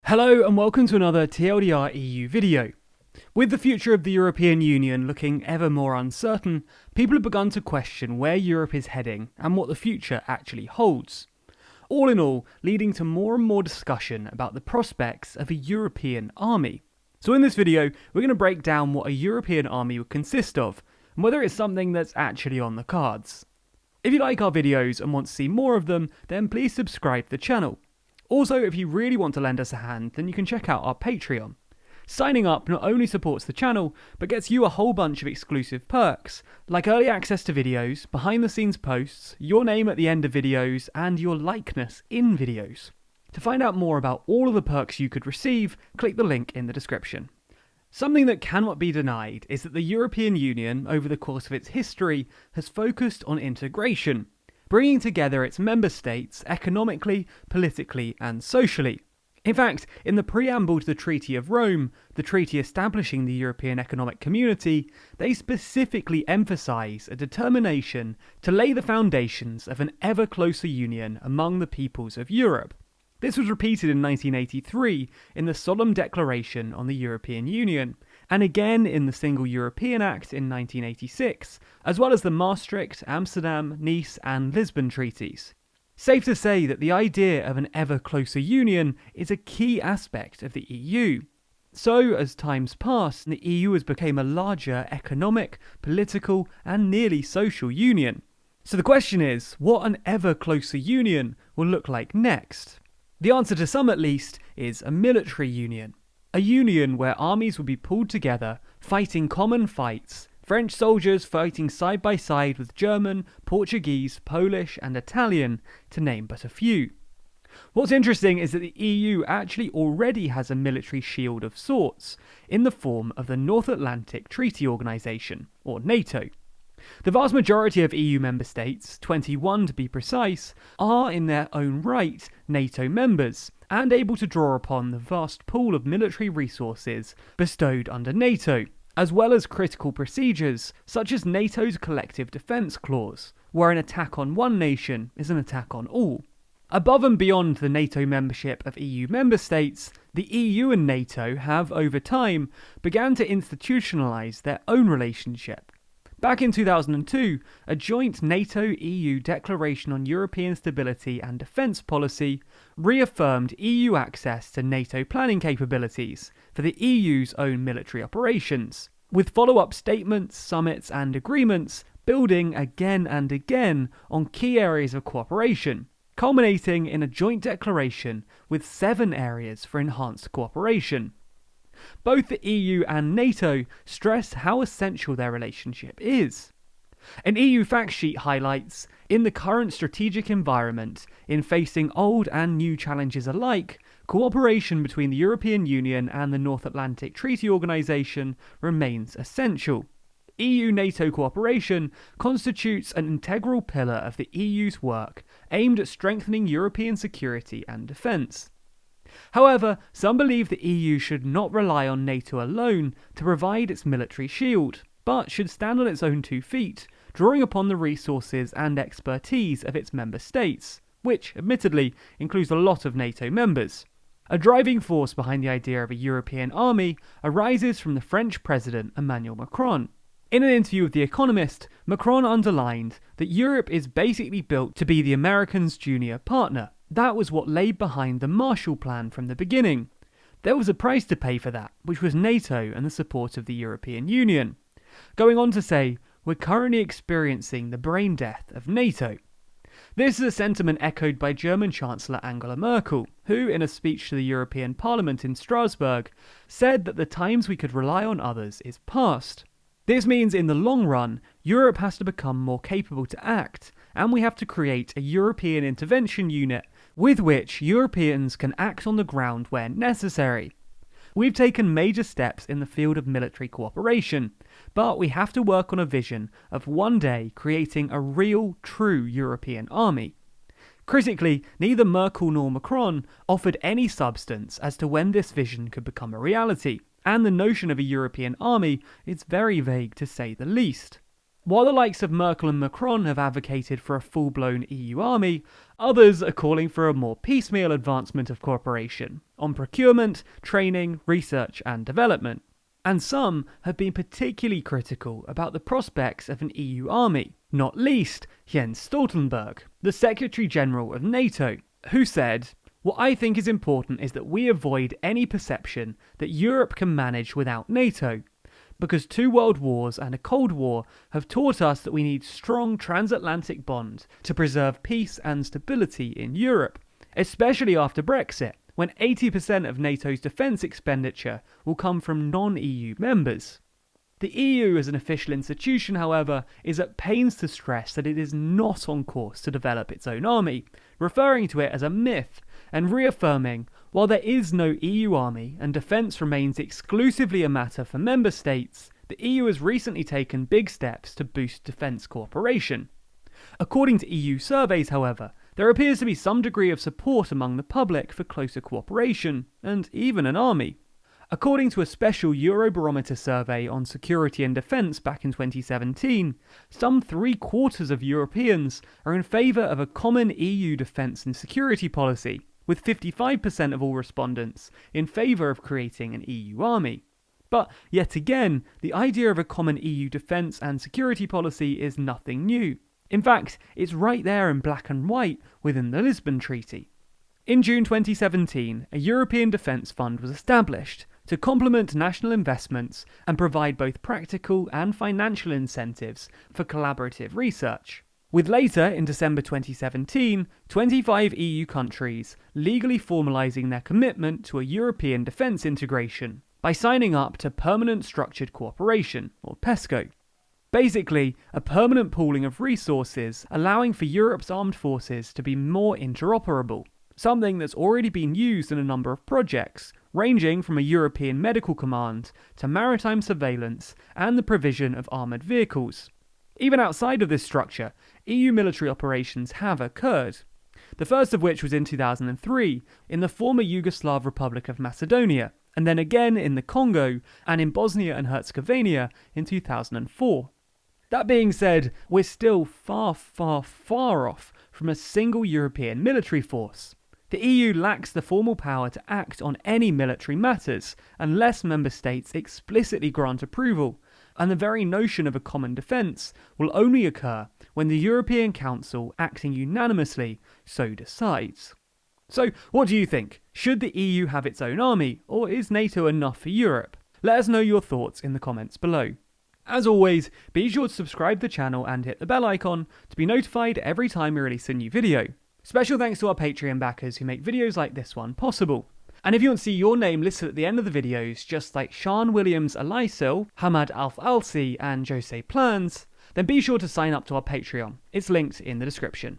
Hello and welcome to another TLDR EU video. With the future of the European Union looking ever more uncertain, people have begun to question where Europe is heading and what the future actually holds. All in all, leading to more and more discussion about the prospects of a European army. So in this video, we're going to break down what a European army would consist of, and whether it's something that's actually on the cards. If you like our videos and want to see more of them, then please subscribe to the channel. Also, if you really want to lend us a hand, then you can check out our Patreon. Signing up not only supports the channel, but gets you a whole bunch of exclusive perks, like early access to videos, behind the scenes posts, your name at the end of videos, and your likeness in videos. To find out more about all of the perks you could receive, click the link in the description. Something that cannot be denied is that the European Union, over the course of its history, has focused on integration, bringing together its member states economically, politically, and socially. In fact, in the preamble to the Treaty of Rome, the treaty establishing the European Economic Community, they specifically emphasise a determination to lay the foundations of an ever closer union among the peoples of Europe. This was repeated in 1983 in the Solemn Declaration on the European Union, and again in the Single European Act in 1986, as well as the Maastricht, Amsterdam, Nice and Lisbon treaties. Safe to say that the idea of an ever closer union is a key aspect of the EU. So, as times pass, the EU has become a larger economic, political and nearly social union. So the question is, what an ever closer union will look like next? The answer to some at least is a military union. A union where armies would be pulled together, fighting common fights, French soldiers fighting side by side with German, Portuguese, Polish and Italian, to name but a few. What's interesting is that the EU actually already has a military shield of sorts, in the form of the North Atlantic Treaty Organisation, or NATO. The vast majority of EU member states, 21 to be precise, are in their own right NATO members, and able to draw upon the vast pool of military resources bestowed under NATO, as well as critical procedures such as NATO's Collective Defence Clause, where an attack on one nation is an attack on all. Above and beyond the NATO membership of EU member states, the EU and NATO have, over time, begun to institutionalise their own relationship. Back in 2002, a joint NATO-EU Declaration on European Stability and Defence Policy reaffirmed EU access to NATO planning capabilities for the EU's own military operations, with follow-up statements, summits and agreements building again and again on key areas of cooperation, culminating in a joint declaration with 7 areas for enhanced cooperation. Both the EU and NATO stress how essential their relationship is. An EU fact sheet highlights, in the current strategic environment, in facing old and new challenges alike, cooperation between the European Union and the North Atlantic Treaty Organisation remains essential. EU-NATO cooperation constitutes an integral pillar of the EU's work aimed at strengthening European security and defence. However, some believe the EU should not rely on NATO alone to provide its military shield, but should stand on its own 2 feet, drawing upon the resources and expertise of its member states, which, admittedly, includes a lot of NATO members. A driving force behind the idea of a European army arises from the French President Emmanuel Macron. In an interview with The Economist, Macron underlined that Europe is basically built to be the Americans' junior partner. That was what lay behind the Marshall Plan from the beginning. There was a price to pay for that, which was NATO and the support of the European Union. Going on to say, we're currently experiencing the brain death of NATO. This is a sentiment echoed by German Chancellor Angela Merkel, who, in a speech to the European Parliament in Strasbourg, said that the times we could rely on others is past. This means in the long run, Europe has to become more capable to act, and we have to create a European intervention unit with which Europeans can act on the ground where necessary. We've taken major steps in the field of military cooperation, but we have to work on a vision of one day creating a real, true European army. Critically, neither Merkel nor Macron offered any substance as to when this vision could become a reality, and the notion of a European army is very vague to say the least. While the likes of Merkel and Macron have advocated for a full-blown EU army, others are calling for a more piecemeal advancement of cooperation on procurement, training, research and development. And some have been particularly critical about the prospects of an EU army, not least Jens Stoltenberg, the Secretary General of NATO, who said, "What I think is important is that we avoid any perception that Europe can manage without NATO, because 2 world wars and a Cold War have taught us that we need strong transatlantic bonds to preserve peace and stability in Europe, especially after Brexit, when 80% of NATO's defence expenditure will come from non-EU members." The EU as an official institution, however, is at pains to stress that it is not on course to develop its own army, referring to it as a myth, and reaffirming, while there is no EU army and defence remains exclusively a matter for member states, the EU has recently taken big steps to boost defence cooperation. According to EU surveys, however, there appears to be some degree of support among the public for closer cooperation, and even an army. According to a special Eurobarometer survey on security and defence back in 2017, some 3/4 of Europeans are in favour of a common EU defence and security policy, with 55% of all respondents in favour of creating an EU army. But yet again, the idea of a common EU defence and security policy is nothing new. In fact, it's right there in black and white within the Lisbon Treaty. In June 2017, a European Defence Fund was established to complement national investments and provide both practical and financial incentives for collaborative research. With later, in December 2017, 25 EU countries legally formalising their commitment to a European defence integration by signing up to Permanent Structured Cooperation, or PESCO. Basically, a permanent pooling of resources allowing for Europe's armed forces to be more interoperable, something that's already been used in a number of projects, ranging from a European medical command to maritime surveillance and the provision of armoured vehicles. Even outside of this structure, EU military operations have occurred, the first of which was in 2003 in the former Yugoslav Republic of Macedonia, and then again in the Congo and in Bosnia and Herzegovina in 2004. That being said, we're still far off from a single European military force. The EU lacks the formal power to act on any military matters unless member states explicitly grant approval, and the very notion of a common defence will only occur when the European Council, acting unanimously, so decides. So, what do you think? Should the EU have its own army, or is NATO enough for Europe? Let us know your thoughts in the comments below. As always, be sure to subscribe to the channel and hit the bell icon to be notified every time we release a new video. Special thanks to our Patreon backers who make videos like this one possible. And if you want to see your name listed at the end of the videos, just like Sean Williams Alaisil, Hamad Alf-Alsi and Jose Plans, then be sure to sign up to our Patreon. It's linked in the description.